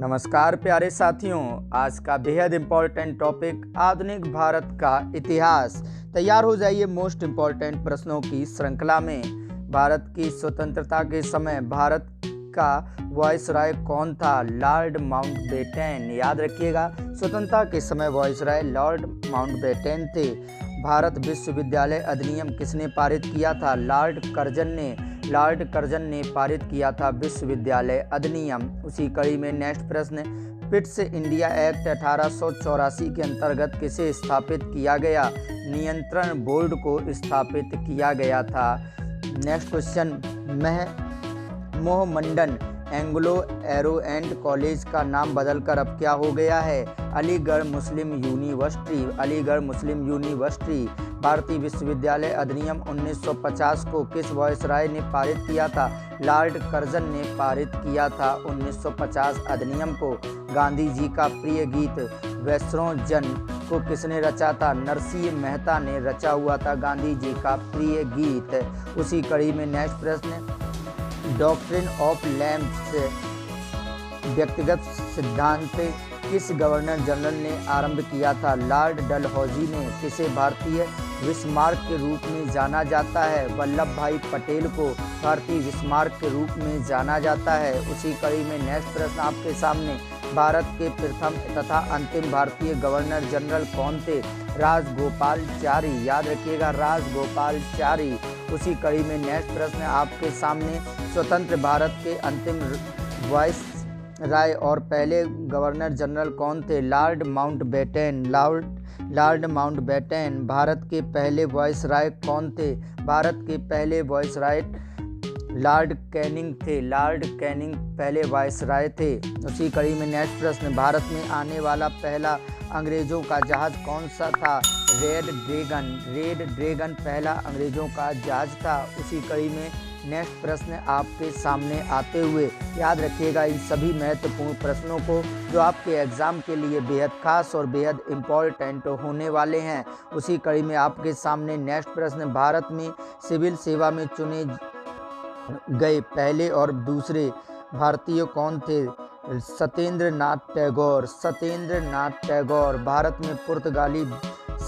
नमस्कार प्यारे साथियों, आज का बेहद इम्पोर्टेंट टॉपिक आधुनिक भारत का इतिहास। तैयार हो जाइए मोस्ट इम्पोर्टेंट प्रश्नों की श्रृंखला में। भारत की स्वतंत्रता के समय भारत का वायसराय कौन था? Lord Mountbatten. याद रखिएगा, स्वतंत्रता के समय वायसराय लॉर्ड माउंटबेटन थे। भारत विश्वविद्यालय अधिनियम किसने पारित किया था? लॉर्ड कर्जन ने पारित किया था विश्वविद्यालय अधिनियम। उसी कड़ी में नेक्स्ट प्रश्न, पिट्स इंडिया एक्ट 1884 के अंतर्गत किसे स्थापित किया गया? नियंत्रण बोर्ड को स्थापित किया गया था। Next question, Mohammedan Anglo oriental college का नाम बदलकर अब क्या हो गया है? Aligarh Muslim University. भारतीय विश्वविद्यालय अधिनियम 1950 को किस वायसराय ने पारित किया था? लॉर्ड कर्जन ने पारित किया था 1950 अधिनियम को। गांधी जी का प्रिय गीत वैष्णो जन को किसने रचा था? नरसिंह मेहता ने रचा हुआ था गांधी जी का प्रिय गीत। उसी कड़ी में नेक्स्ट प्रश्न, डॉक्ट्रिन ऑफ लैम्प्स व्यक्तिगत सिद्धांत किस गवर्नर जनरल ने आरंभ किया था? लॉर्ड डलहौजी ने। किसे भारतीय बिस्मार्क के रूप में जाना जाता है? वल्लभ भाई पटेल को भारतीय बिस्मार्क के रूप में जाना जाता है। उसी कड़ी में नेक्स्ट प्रश्न आपके सामने, भारत के प्रथम तथा अंतिम भारतीय गवर्नर जनरल कौन थे? राजगोपालाचारी। याद रखिएगा, राजगोपालाचारी। उसी कड़ी में नेक्स्ट प्रश्न आपके सामने, स्वतंत्र भारत के अंतिम वायसराय और पहले गवर्नर जनरल कौन थे? Lord Mountbatten. भारत के पहले वायसराय कौन थे? भारत के पहले वायसराय लॉर्ड कैनिंग पहले वायसराय थे। उसी कड़ी में नेक्स्ट प्रश्न, भारत में आने वाला पहला अंग्रेजों का जहाज कौन सा था? रेड ड्रैगन पहला अंग्रेजों का जहाज था। उसी कड़ी में नेक्स्ट प्रश्न आपके सामने आते हुए याद रखिएगा इन सभी महत्वपूर्ण प्रश्नों को जो आपके एग्जाम के लिए बेहद खास और बेहद इम्पोर्टेंट होने वाले हैं। उसी कड़ी में आपके सामने नेक्स्ट प्रश्न, भारत में सिविल सेवा में चुने गए पहले और दूसरे भारतीय कौन थे? सत्येंद्र नाथ टैगोर। भारत में पुर्तगाली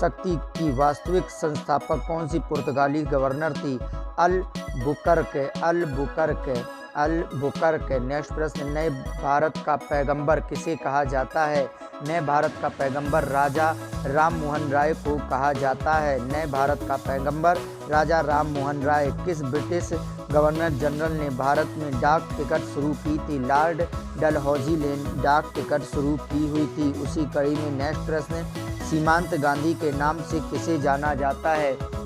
शक्ति की वास्तविक संस्थापक कौन सी पुर्तगाली गवर्नर थी? अल-बुकर्क। नेक्स्ट प्रश्न, नए भारत का पैगंबर किसे कहा जाता है? नए भारत का पैगंबर राजा राम मोहन राय को कहा जाता है। नए भारत का पैगंबर राजा राम मोहन राय। किस ब्रिटिश गवर्नर जनरल ने भारत में डाक टिकट शुरू की थी? लॉर्ड डलहौजी ने डाक टिकट शुरू की हुई थी। उसी कड़ी में नेक्स्ट प्रश्न, सीमांत गांधी के नाम से किसे जाना जाता है?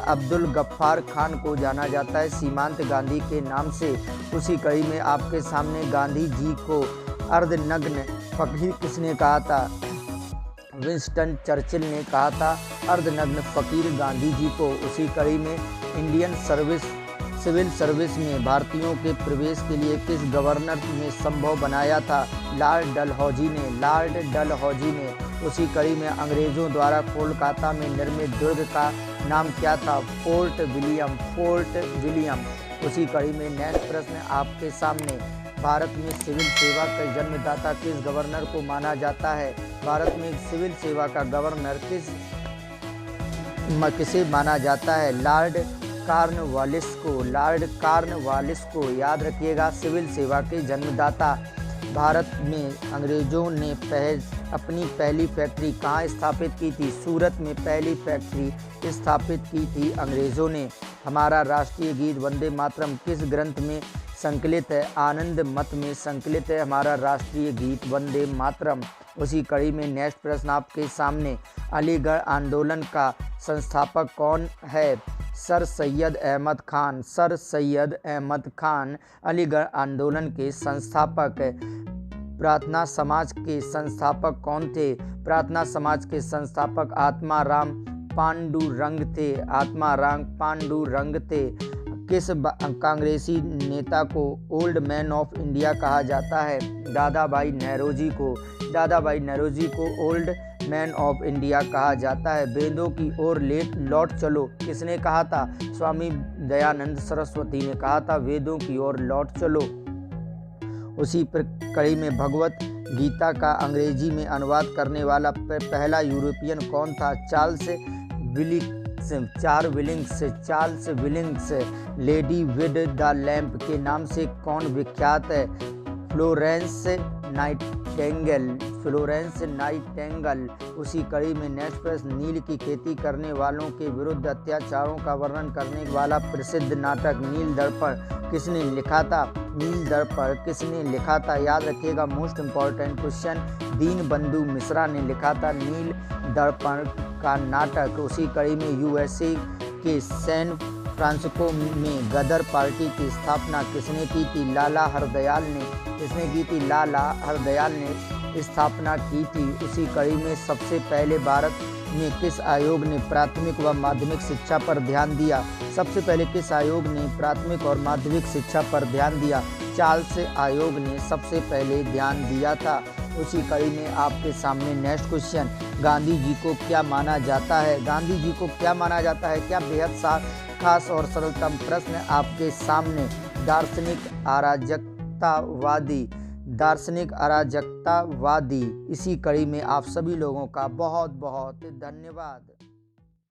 अब्दुल गफ्फार खान को जाना जाता है सीमांत गांधी के नाम से। उसी कड़ी में आपके सामने, गांधी जी को अर्धनग्न फकीर किसने कहा था? विंस्टन चर्चिल ने कहा था अर्धनग्न फकीर गांधी जी को। उसी कड़ी में इंडियन सिविल सर्विस में भारतीयों के प्रवेश के लिए किस गवर्नर ने संभव बनाया था? लॉर्ड डलहौजी ने। उसी कड़ी में, अंग्रेजों द्वारा कोलकाता में निर्मित दुर्ग का नाम क्या था? Fort William. उसी कड़ी में नेक्स्ट प्रश्न आपके सामने, भारत में सिविल सेवा का जन्मदाता किस गवर्नर को माना जाता है? भारत में सिविल सेवा का गवर्नर किसे माना जाता है? लॉर्ड कॉर्नवालिस को। याद रखिएगा, सिविल सेवा के जन्मदाता। भारत में अंग्रेजों ने अपनी पहली फैक्ट्री कहाँ स्थापित की थी? सूरत में पहली फैक्ट्री स्थापित की थी अंग्रेजों ने। हमारा राष्ट्रीय गीत वंदे मातरम किस ग्रंथ में संकलित है? आनंद मत में संकलित है हमारा राष्ट्रीय गीत वंदे मातरम। उसी कड़ी में नेक्स्ट प्रश्न आपके सामने, अलीगढ़ आंदोलन का संस्थापक कौन है? सर सैयद अहमद खान अलीगढ़ आंदोलन के संस्थापक। प्रार्थना समाज के संस्थापक कौन थे? प्रार्थना समाज के संस्थापक आत्माराम पांडुरंग थे। किस कांग्रेसी नेता को ओल्ड मैन ऑफ इंडिया कहा जाता है? दादा भाई नौरोजी को ओल्ड मैन ऑफ इंडिया कहा जाता है। वेदों की ओर लौट चलो किसने कहा था? स्वामी दयानंद सरस्वती ने कहा था वेदों की ओर लौट चलो। उसी कड़ी में भगवत गीता का अंग्रेजी में अनुवाद करने वाला पहला यूरोपियन कौन था? Charles विलिंग्स। Lady with the lamp के नाम से कौन विख्यात है? Florence Nightingale. उसी कड़ी में नेक्स्ट प्रश्न, नील की खेती करने वालों के विरुद्ध अत्याचारों का वर्णन करने वाला प्रसिद्ध नाटक नील दर्पण किसने लिखा था? नील दर्पण किसने लिखा था? याद रखिएगा, most important question, Deenbandhu Mishra ने लिखा था नील दर्पण का नाटक। उसी कड़ी में यूएसए के सैन फ्रांसिस्को में गदर पार्टी की स्थापना किसने की थी? लाला हरदयाल ने। किसने की थी? लाला हरदयाल ने स्थापना की थी। उसी कड़ी में सबसे पहले भारत में किस आयोग ने प्राथमिक व माध्यमिक शिक्षा पर ध्यान दिया? सबसे पहले किस आयोग ने प्राथमिक और माध्यमिक शिक्षा पर ध्यान दिया? चार्ल्स आयोग ने सबसे पहले ध्यान दिया था। उसी कड़ी में आपके सामने नेक्स्ट क्वेश्चन, गांधी जी को क्या माना जाता है? गांधी जी को क्या माना जाता है? क्या बेहद खास और सरलतम प्रश्न आपके सामने। दार्शनिक अराजकतावादी। इसी कड़ी में आप सभी लोगों का बहुत बहुत धन्यवाद।